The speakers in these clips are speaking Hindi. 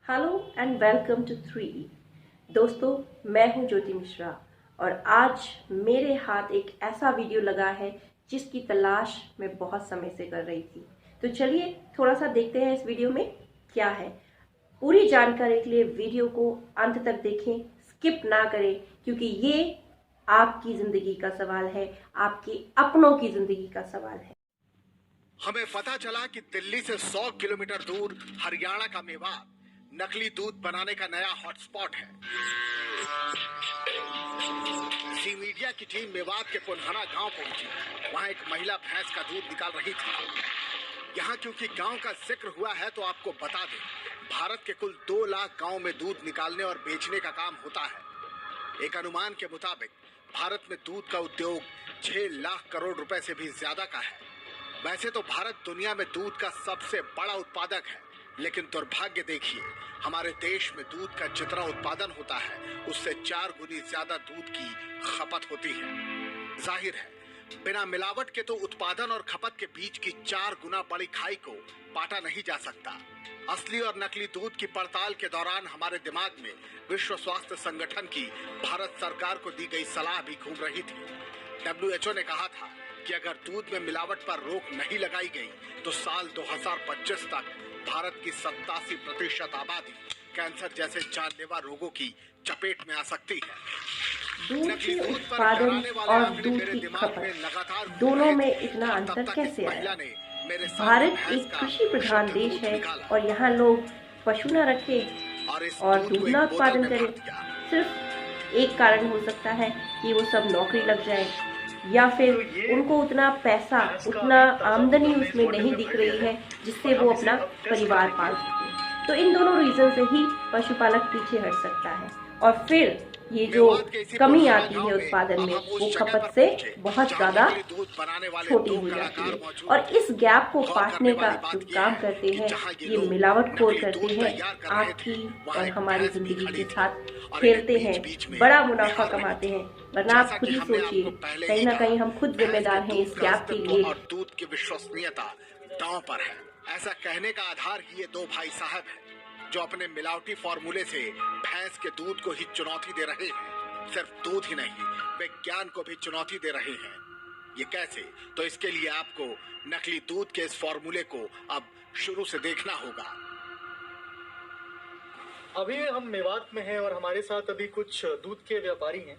हेलो एंड वेलकम टू 3 दोस्तों, मैं हूं ज्योति मिश्रा और आज मेरे हाथ एक ऐसा वीडियो लगा है जिसकी तलाश मैं बहुत समय से कर रही थी। तो चलिए थोड़ा सा देखते हैं इस वीडियो में क्या है। पूरी जानकारी के लिए वीडियो को अंत तक देखें, स्किप ना करें, क्योंकि ये आपकी जिंदगी का सवाल है, आपके अपनों की जिंदगी का सवाल है। हमें पता चला कि दिल्ली से 100 किलोमीटर दूर हरियाणा का मेवात नकली दूध बनाने का नया हॉटस्पॉट है। जी मीडिया की टीम मेवात के पुनहना गांव पहुंची। वहां एक महिला भैंस का दूध निकाल रही थी। यहाँ क्योंकि गांव का जिक्र हुआ है तो आपको बता दें, भारत के कुल 2 लाख गांव में दूध निकालने और बेचने का काम होता है। एक अनुमान के मुताबिक भारत में दूध का उद्योग 6 लाख करोड़ रुपए से भी ज्यादा का है। वैसे तो भारत दुनिया में दूध का सबसे बड़ा उत्पादक है, लेकिन दुर्भाग्य देखिए, हमारे देश में दूध का जितना उत्पादन होता है उससे 4 गुनी ज्यादा दूध की खपत होती है। जाहिर है, बिना मिलावट के तो उत्पादन और खपत के बीच की 4 गुना बड़ी खाई को पाटा नहीं जा सकता। असली और नकली दूध की पड़ताल के दौरान हमारे दिमाग में विश्व स्वास्थ्य संगठन की भारत सरकार को दी गई सलाह भी घूम रही थी। WHO ने कहा था कि अगर दूध में मिलावट पर रोक नहीं लगाई गई तो साल 2025 तक भारत की 87% आबादी कैंसर जैसे जानलेवा रोगों की चपेट में आ सकती है। दूध के उत्पादन और दूध की खपत दोनों में इतना अंतर कैसे आया? भारत एक कृषि प्रधान देश है और यहाँ लोग पशु न रखें और दूध न उत्पादन करें। सिर्फ एक कारण हो सकता है कि वो सब नौकरी लग जाए, या फिर उनको उतना पैसा, उतना आमदनी उसमें नहीं दिख रही है जिससे वो अपना परिवार पाल सके। तो इन दोनों रीजन से ही पशुपालक पीछे हट सकता है और फिर ये जो कमी आती है उत्पादन में, वो खपत से बहुत ज्यादा छोटी हो जाती है। और इस गैप को पाटने का जो काम करते हैं ये मिलावटखोर करते हैं, आपकी और हमारी जिंदगी के साथ खेलते हैं, बड़ा मुनाफा कमाते हैं। वरना आप खुद ही सोचिए, कहीं ना कहीं हम खुद जिम्मेदार हैं इस गैप के लिए। और दूध की विश्वसनीयता दांव पर है। ऐसा कहने का आधार ही ये 2 भाई साहब हैं जो अपने मिलावटी फॉर्मूले से भैंस के दूध को ही चुनौती दे रहे हैं। सिर्फ दूध ही नहीं, वे ज्ञान को भी चुनौती दे रहे हैं। ये कैसे? तो इसके लिए आपको नकली दूध के इस फॉर्मूले को अब शुरू से देखना होगा। अभी हम मेवात में हैं और हमारे साथ अभी कुछ दूध के व्यापारी हैं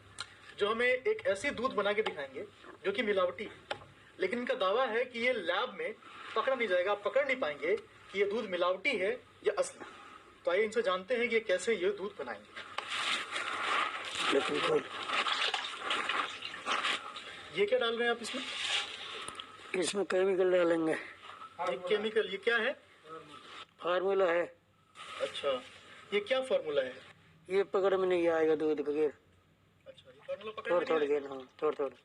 जो हमें एक ऐसी दूध बना के दिखाएंगे जो कि मिलावटी है, लेकिन इनका दावा है कि ये लैब में पकड़ा नहीं जाएगा, आप पकड़ नहीं पाएंगे कि ये दूध मिलावटी है या असली। तो आइए इनसे जानते हैं कि ये कैसे ये दूध बनाएंगे। ये क्या डाल रहे हैं आप इसमें? इसमें केमिकल डालेंगे। ये केमिकल, ये क्या है? फार्मूला है। अच्छा, ये क्या फार्मूला है? ये पकड़ में नहीं आएगा दूध बगैर। अच्छा, ये फार्मूला पकड़ थोड़ा थोड़ा देना, हाँ थोड़ा थोड़ा।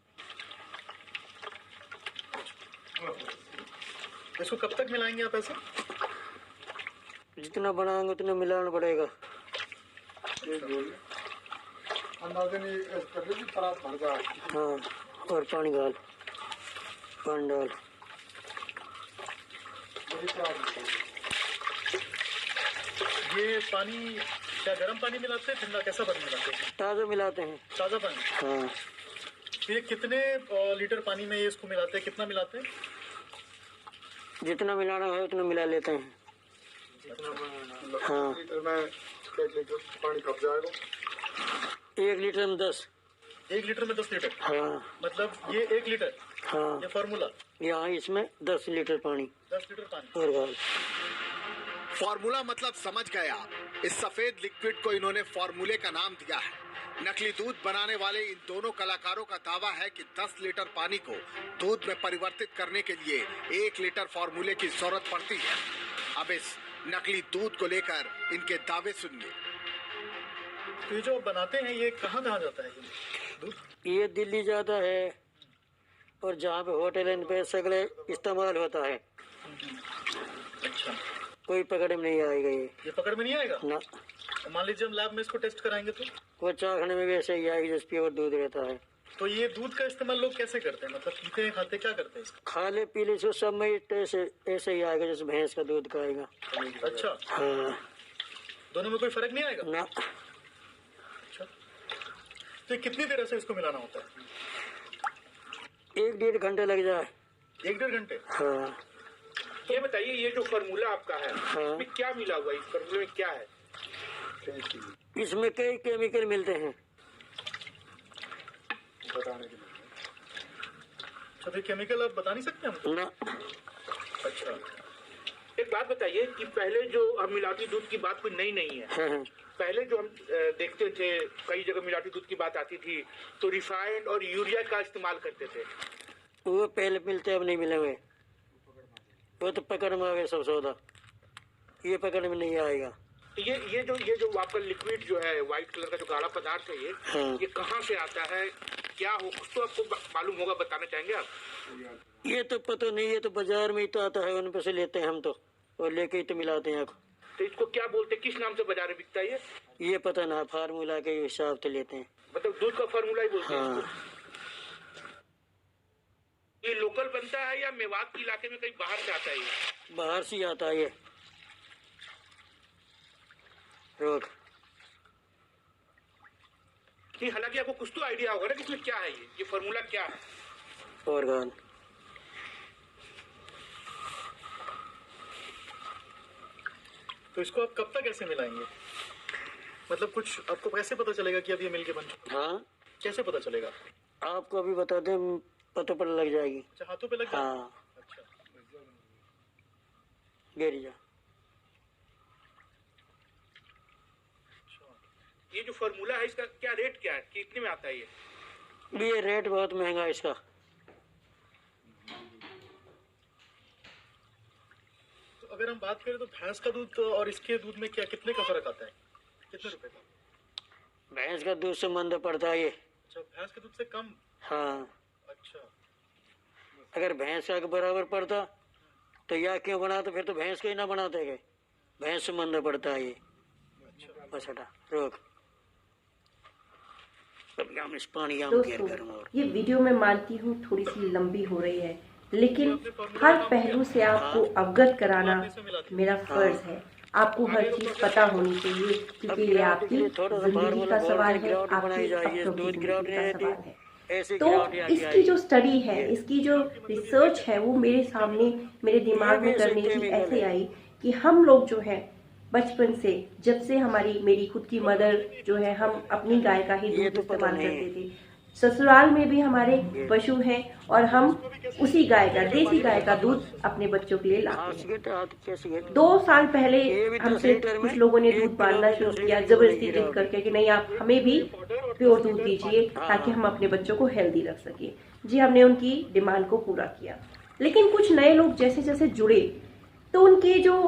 इसको कब तक मिलाएंगे आप ऐसे? जितना बनाएंगे उतना मिलाना पड़ेगा। हाँ, और पानी डाल, पानी डाल। ये पानी क्या गर्म पानी मिलाते हैं, ठंडा, कैसा पानी मिलाते हैं? ताज़ा मिलाते हैं। ताज़ा पानी? हाँ। ये कितने लीटर पानी में ये इसको मिलाते हैं, कितना मिलाते हैं? जितना मिलाना है उतना मिला लेते हैं। हाँ। पानी कब जाएगा? 1 लीटर में 10। 1 लीटर में 10 लीटर? हाँ। मतलब ये 1 लीटर? हाँ। ये फार्मूला? यहाँ इसमें 10 लीटर पानी। 10 लीटर पानी और गाल। फॉर्मूला मतलब समझ गया। इस सफेद लिक्विड को इन्होंने फॉर्मूले का नाम दिया है। नकली दूध बनाने वाले इन दोनों कलाकारों का दावा है कि 10 लीटर पानी को दूध में परिवर्तित करने के लिए 1 लीटर फॉर्मूले की जरूरत पड़ती है। अब इस नकली दूध को लेकर इनके दावे सुनिए। तो ये जो बनाते हैं ये कहाँ जाता है ये दूध? ये दिल्ली जाता है और जहाँ पे होटल पे सगले इस्तेमाल होता है। अच्छा, कोई पकड़ में नहीं आएगा ये पकड़ में नहीं आएगा ना। मान लीजिए हम लैब में इसको टेस्ट कराएंगे तो वो चाखने में वैसे ही आएगी जैसे प्योर दूध रहता है। तो ये दूध का इस्तेमाल लोग कैसे करते हैं, मतलब पीते हैं, खाते, क्या करते हैं इसका? खा ले पी ले, सब में ऐसे ही आएगा जैसे भैंस का दूध का आएगा। अच्छा, हाँ। दोनों में कोई फर्क नहीं आएगा? ना। अच्छा, तो कितनी देर ऐसे इसको मिलाना होता है? 1-1.5 घंटे लग जाए। 1-1.5 घंटे? हाँ। ये बताइए, ये जो फार्मूला आपका है, हाँ। इसमें क्या मिला हुआ है? इस फार्मूले में क्या है? इसमें कई केमिकल मिलते हैं। बताने के लिए। अच्छा, तो केमिकल आप बता नहीं सकते हमको? ना। अच्छा, एक बात बताइए कि पहले जो हम मिलावटी दूध की बात कोई नई नहीं है। हाँ। पहले जो हम देखते थे, कई जगह मिलावटी दूध की बात आती थी तो रिफाइंड और यूरिया का इस्तेमाल करते थे। वो पहले मिलते, अब नहीं मिले हुए। वो तो पकड़ में आ गए सब सौदा, ये पकड़ में नहीं आएगा। तो ये जो आपका लिक्विड जो है, व्हाइट कलर का जो गाढ़ा पदार्थ है, हाँ। ये कहाँ से आता है, क्या हो, कुछ तो आपको मालूम होगा, बताना चाहेंगे आप? ये तो पता नहीं, ये तो बाजार में ही तो आता है, उन पे से लेते हैं हम तो, और लेके ही तो मिलाते हैं। आप तो इसको क्या बोलते हैं, किस नाम से बाजार में बिकता है ये पता ना, फार्मूला के हिसाब से लेते हैं। मतलब दूध का फार्मूला ही बोलते हैं हाँ। इसको? ये लोकल बनता है या मेवात के इलाके में कहीं बाहर से आता है ये? बाहर से ही आता है ये। रोक। नहीं, हालांकि आपको कुछ तो आइडिया होगा ना कि इसमें क्या है, ये फार्मूला क्या है? ऑर्गन। तो इसको आप कब तक ऐसे मिलाएंगे? मतलब कुछ आपको कैसे पता चलेगा कि अब ये मिल के बन चुका? हाँ, कैसे पता चलेगा? आपको अभी बता दें, पता पर लग जाएगी। अच्छा, हाथों पे लग जाएगा? हाँ। अच्छा, गेरिया। ये जो फार्मूला है, इसका क्या रेट क्या है, कितने में आता है ये? ये रेट बहुत महंगा है इसका। तो अगर हम बात करें तो भैंस का दूध और इसके दूध में क्या, कितने का फर्क आता है? कितने रुपए का? भैंस का दूध से मंदा पड़ता है ये। अच्छा, भैंस के दूध से कम? हाँ। अच्छा, अगर भैंस का बराबर पड़ता तो या क्यों बनाते, फिर तो भैंस का ही ना बनाते गए। भैंस से मंदा पड़ता है ये। बस हटा, रोक। दोस्तों, ये वीडियो मैं मानती हूँ थोड़ी सी लंबी हो रही है, लेकिन हर पहलू से आपको अवगत कराना मेरा फर्ज है। आपको हर चीज पता होनी चाहिए, क्योंकि ये आपकी जिंदगी का सवाल है, आपकी अपनों की जिंदगी का सवाल है। तो इसकी जो स्टडी है, इसकी जो रिसर्च है, वो मेरे सामने, मेरे दिमाग में करने की ऐसे आई कि हम लोग जो है बचपन से, जब से मेरी खुद की मदर जो है, हम अपनी गाय का ही दूध इस्तेमाल करते थे। ससुराल में भी हमारे पशु हैं और हम उसी गाय का, देसी गाय का दूध अपने बच्चों के लिए लाते हैं। 2 साल पहले हमसे कुछ लोगों ने दूध बांधना शुरू किया, जबरदस्ती जिद करके कि नहीं, आप हमें भी प्योर दूध दीजिए ताकि हम अपने बच्चों को हेल्दी रख सके। जी, हमने उनकी डिमांड को पूरा किया। लेकिन कुछ नए लोग जैसे जैसे जुड़े तो उनके जो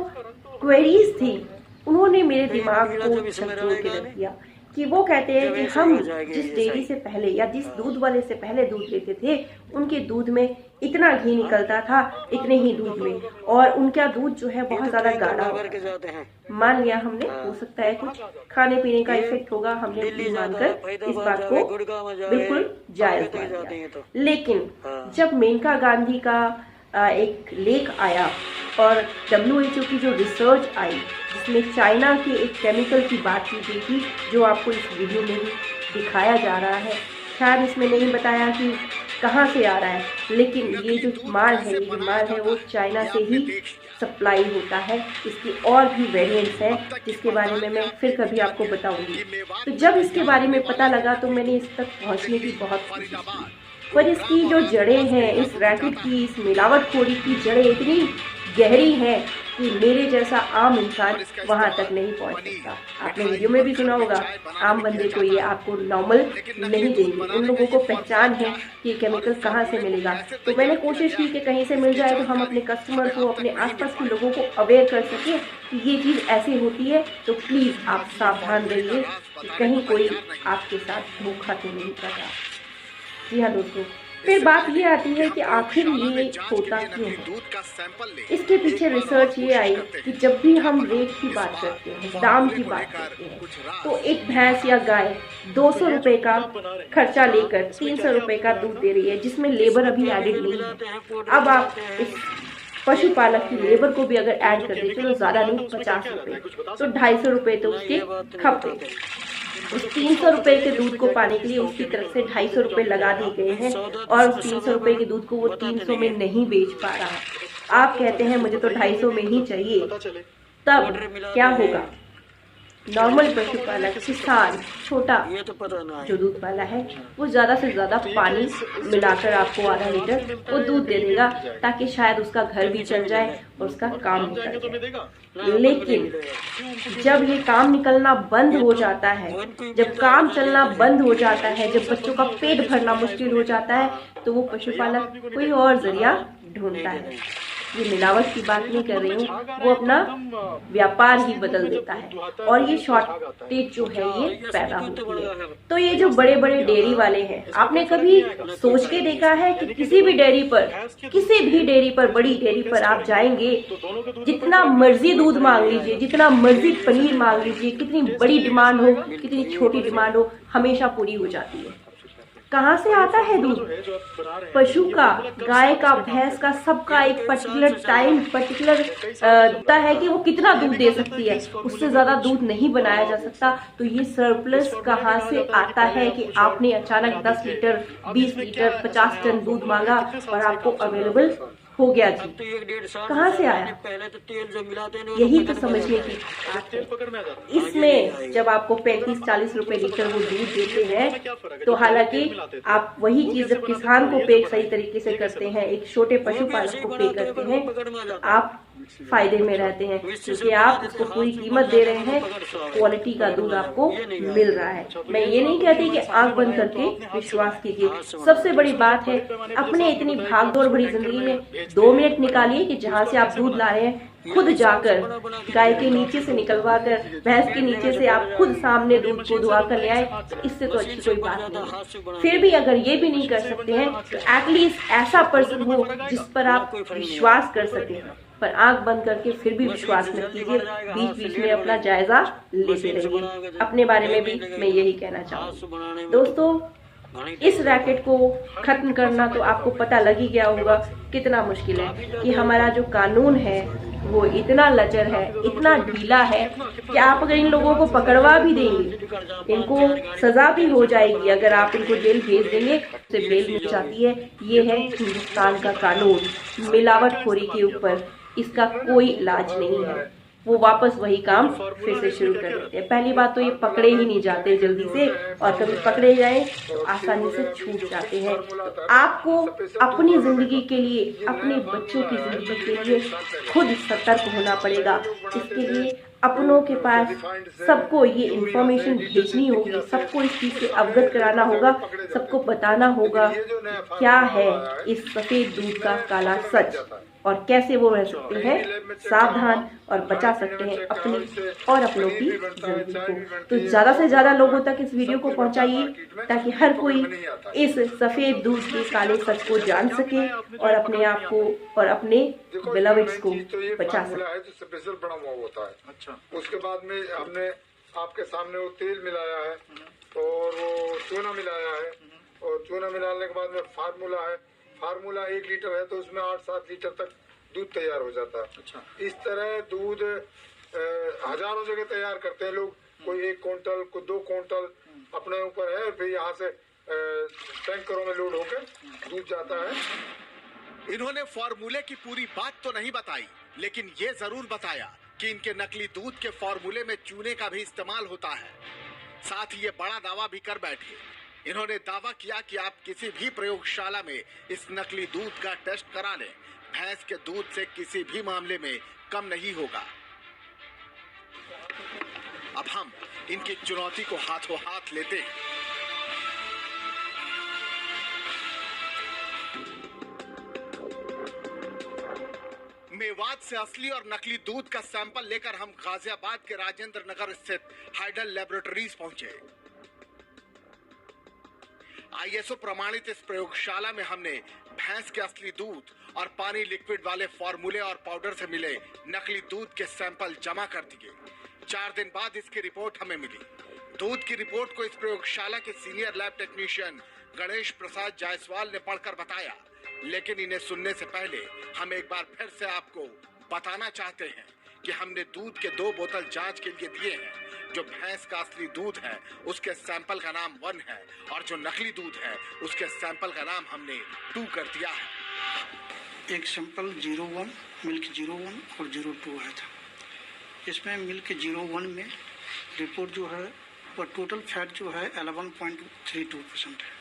क्वेरीज थी, उन्होंने मेरे दिमाग को झकझोर के रख दिया कि वो कहते हैं कि हम जिस डेयरी से पहले या जिस दूध वाले से पहले दूध लेते थे, उनके दूध में इतना घी निकलता था, इतने ही दूध में, और उनका दूध जो है बहुत ज्यादा गाढ़ा होता है। मान लिया हमने, हो सकता है कुछ खाने पीने का इफेक्ट होगा, हमने मानकर इस बात को बिल्कुल जायज मान लिया। लेकिन जब मेनका गांधी का एक लेख आया और WHO की जो रिसर्च आई, जिसमें चाइना के एक केमिकल की बात की गई थी, जो आपको इस वीडियो में भी दिखाया जा रहा है। खैर, इसमें नहीं बताया कि कहाँ से आ रहा है, लेकिन ये जो माल है वो चाइना से ही सप्लाई होता है। इसकी और भी वेरिएंट्स हैं, जिसके बारे में मैं फिर कभी आपको बताऊंगी। तो जब इसके बारे में पता लगा तो मैंने इस तक पहुँचने की बहुत कोशिश की, पर इसकी जो जड़ें हैं, इस रैकेट की, इस मिलावटखोरी की जड़ें इतनी गहरी हैं कि मेरे जैसा आम इंसान वहां तक नहीं पहुंच सकता। आपने वीडियो में भी सुना होगा, आम बंदे को ये आपको नॉर्मल नहीं देंगे। उन लोगों को पहचान है कि केमिकल कहाँ से मिलेगा। तो मैंने कोशिश की कि कहीं से मिल जाए तो हम अपने कस्टमर को, अपने आसपास के लोगों को अवेयर कर सके कि ये चीज़ ऐसी होती है। तो प्लीज़ आप सावधान रहिए कि कहीं कोई आपके साथ धोखा तो नहीं कर रहा। जी हाँ दोस्तों, फिर बात ये आती है कि आखिर ये होता क्यों है। इसके पीछे रिसर्च ये आई कि जब भी हम रेट की बात करते हैं, दाम की बात करते हैं, तो एक भैंस या गाय 200 रुपए का खर्चा लेकर 300 रुपए का दूध दे रही है, जिसमें लेबर अभी एडिड नहीं है। अब आप इस पशुपालक की लेबर को भी अगर ऐड कर दे, चलो ज्यादा नहीं 50 रुपए, तो 250 रुपए तो उसके खपते। उस 300 रुपए के दूध को पाने के लिए उसकी तरफ से 250 रुपए लगा दिए गए हैं, और उस 300 रुपए के दूध को वो 300 में नहीं बेच पा रहा। आप कहते हैं मुझे तो 250 में ही चाहिए, तब क्या होगा? नॉर्मल पशुपालक, किसान, छोटा जो दूध वाला है, वो ज्यादा से ज्यादा पानी मिलाकर आपको आधा लीटर वो दूध दे देगा, ताकि शायद उसका घर भी चल जाए और उसका काम निकल जाए। लेकिन जब ये काम निकलना बंद हो जाता है, जब काम चलना बंद हो जाता है, जब बच्चों का पेट भरना मुश्किल हो जाता है, तो वो पशुपालक कोई और जरिया ढूंढता है। ये मिलावट की बात नहीं कर रही हूँ, वो अपना व्यापार ही बदल देता है, और ये शॉर्टेज जो है ये पैदा होती है। तो ये जो बड़े बड़े डेयरी वाले हैं, आपने कभी सोच के देखा है कि किसी भी डेयरी पर, किसी भी डेयरी पर, बड़ी डेयरी पर आप जाएंगे, जितना मर्जी दूध मांग लीजिए, जितना मर्जी पनीर मांग लीजिए, कितनी बड़ी डिमांड हो, कितनी छोटी डिमांड हो, हमेशा पूरी हो जाती है। कहाँ से आता है दूध? पशु का, गाय का, भैंस का, सबका एक पर्टिकुलर टाइम, पर्टिकुलर होता है कि वो कितना दूध दे सकती है, उससे ज्यादा दूध नहीं बनाया जा सकता। तो ये सरप्लस कहाँ से आता है कि आपने अचानक 10 लीटर, 20 लीटर, 50 टन दूध मांगा और आपको अवेलेबल हो गया जी? कहाँ से आया? पहले तो तेल जो मिलाते हैं, यही तो समझने की बात है। इसमें जब आपको 35-40 रुपए लीटर वो दूध देते हैं, तो हालांकि आप वही चीज जब किसान को पे सही तरीके से करते हैं, एक छोटे पशुपालक को पे करते हैं, आप फायदे में रहते हैं, क्योंकि आप उसको पूरी कीमत दे रहे हैं, क्वालिटी का दूध आपको मिल रहा है। मैं ये नहीं कहती कि आंख बंद करके विश्वास कीजिए। सबसे बड़ी बात है, अपने इतनी भागदौड़ भरी जिंदगी में 2 मिनट निकालिए कि जहाँ से आप दूध ला रहे हैं, खुद जाकर गाय के नीचे से निकलवा कर, भैंस के नीचे से आप खुद सामने दूध को दुआ कर ले आए, इससे तो अच्छी कोई बात नहीं। फिर भी अगर ये भी नहीं कर सकते हैं, तो एटलीस्ट ऐसा पर्सन हो जिस पर आप विश्वास कर सके। पर आंख बंद करके फिर भी विश्वास मत कीजिए, बीच बीच में अपना जायजा लेते रहिए। अपने बारे में भी मैं यही कहना चाहूँगी। दोस्तों, इस रैकेट को खत्म करना तो आपको पता लग ही गया होगा कितना मुश्किल है, कि हमारा जो कानून है वो इतना लचर है, इतना ढीला है कि आप अगर इन लोगों को पकड़वा भी देंगे, इनको सजा भी हो जाएगी। अगर आप इनको जेल भेज देंगे तो बेल मिल जाती है। ये है हिंदुस्तान का कानून। मिलावटखोरी के ऊपर इसका कोई इलाज नहीं है। वो वापस वही काम फिर से शुरू कर देते हैं। पहली बात तो ये पकड़े ही नहीं जाते जल्दी से, और कभी पकड़े जाए तो आसानी से छूट जाते हैं। तो आपको अपनी जिंदगी के लिए, अपने बच्चों की जिंदगी के लिए खुद सतर्क होना पड़ेगा। इसके लिए अपनों के पास सबको ये इन्फॉर्मेशन भेजनी होगी, सबको इस चीज से अवगत कराना होगा, सबको बताना होगा क्या है इस सफेद दूध का काला सच, और कैसे वो रह सकते हैं सावधान और बचा सकते हैं अपनी और अपनों की जिंदगी को। तो ज्यादा से ज्यादा लोगों तक इस वीडियो को पहुंचाइए, ताकि हर कोई इस सफेद दूध के काले सच को जान सके और अपने आप को और अपने बिलवेड्स को बचा सके। स्पेशल बना हुआ होता है। अच्छा, उसके बाद में हमने आपके सामने वो तेल मिलाया है और वो चूना मिलाया है, और चूना मिलाने के बाद में फार्मूला है। फार्मूला 1 लीटर है तो उसमें 8-7 लीटर तक दूध तैयार हो जाता है। अच्छा, इस तरह दूध हजारों जगह तैयार करते हैं लोग, कोई 1 क्विंटल, कोई 2 क्विंटल, अपने ऊपर है। फिर यहाँ से टैंकरों में लोड होकर दूध जाता है। इन्होंने फॉर्मूले की पूरी बात तो नहीं बताई, लेकिन ये जरूर बताया कि इनके नकली दूध के फॉर्मूले में चूने का भी इस्तेमाल होता है। साथ ही ये बड़ा दावा भी कर बैठे। इन्होंने दावा किया कि आप किसी भी प्रयोगशाला में इस नकली दूध का टेस्ट करा लें, भैंस के दूध से किसी भी मामले में कम नहीं होगा। अब हम इनकी चुनौती को हाथों हाथ लेते हैं। मेवात से असली और नकली दूध का सैंपल लेकर हम गाजियाबाद के राजेंद्र नगर स्थित हाइडल लैबोरेटरीज पहुंचे। ISO प्रमाणित इस प्रयोगशाला में हमने भैंस के असली दूध और पानी लिक्विड वाले फॉर्मूले और पाउडर से मिले नकली दूध के सैंपल जमा कर दिए। 4 दिन बाद इसकी रिपोर्ट हमें मिली। दूध की रिपोर्ट को इस प्रयोगशाला के senior lab technician Ganesh Prasad Jaiswal ने पढ़कर बताया लेकिन इन्हें सुनने से पहले हम एक बार फिर से आपको बताना चाहते हैं कि हमने दूध के 2 बोतल जांच के लिए दिए हैं। जो भैंस का असली दूध है उसके सैंपल का नाम 1 है और जो नकली दूध है उसके सैंपल का नाम हमने 2 कर दिया है। एक सैंपल 01, मिल्क 01 और 02 आया था। इसमें मिल्क 01 में रिपोर्ट जो है वह टोटल फैट जो है 11.32% है,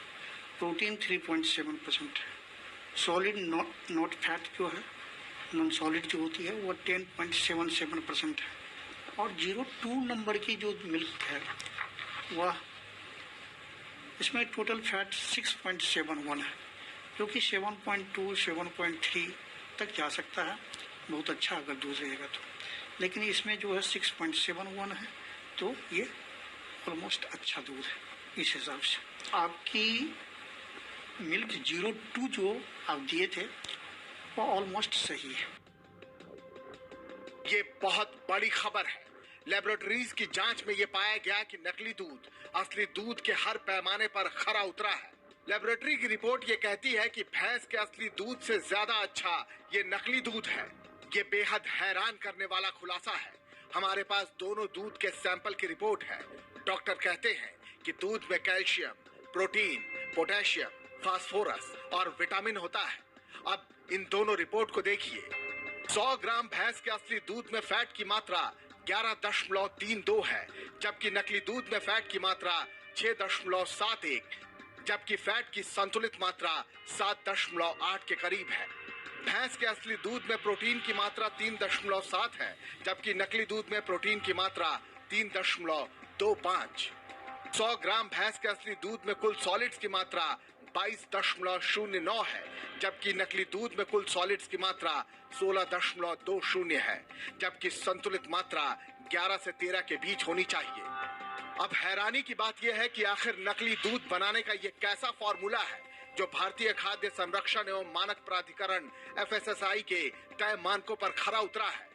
प्रोटीन 3.7% है, सॉलिड नॉट फैट जो है नॉन सॉलिड जो होती है वह 10.77% है, और 02 नंबर की जो मिल्क है वह इसमें टोटल फैट 6.71 है, जो कि 7.2 7.3 तक जा सकता है, बहुत अच्छा अगर दूध रहेगा तो। लेकिन इसमें जो है 6.71 है, तो ये ऑलमोस्ट अच्छा दूध है। इस हिसाब से आपकी मिल्क 02 जो आप दिए थे वो ऑलमोस्ट सही है। ये बहुत बड़ी खबर है। लेबोरेटरीज की जांच में ये पाया गया कि नकली दूध असली दूध के हर पैमाने पर खरा उतरा है। लेबोरेटरी की रिपोर्ट ये कहती है कि भैंस के असली दूध से ज्यादा अच्छा ये नकली दूध है। ये बेहद हैरान करने वाला खुलासा है। हमारे पास दोनों दूध के सैंपल की रिपोर्ट है। डॉक्टर कहते हैं कि दूध में कैल्शियम, प्रोटीन, पोटेशियम, फास्फोरस और विटामिन होता है। अब इन दोनों रिपोर्ट को देखिए। 100 ग्राम भैंस के असली दूध में फैट की मात्रा 11.32 है, जबकि नकली दूध में फैट की मात्रा 6.71, जबकि फैट की संतुलित मात्रा 7.8 के करीब है। भैंस के असली दूध में प्रोटीन की मात्रा 3.7 है, जबकि नकली दूध में प्रोटीन की मात्रा 3.25। 100 ग्राम भैंस के असली दूध में कुल सॉलिड्स की मात्रा 22.09 है, जबकि नकली दूध में कुल सॉलिड्स की मात्रा 16.20 है, जबकि संतुलित मात्रा 11 से 13 के बीच होनी चाहिए। अब हैरानी की बात यह है कि आखिर नकली दूध बनाने का ये कैसा फॉर्मूला है जो भारतीय खाद्य संरक्षण एवं मानक प्राधिकरण FSSAI के तय मानकों पर खरा उतरा है।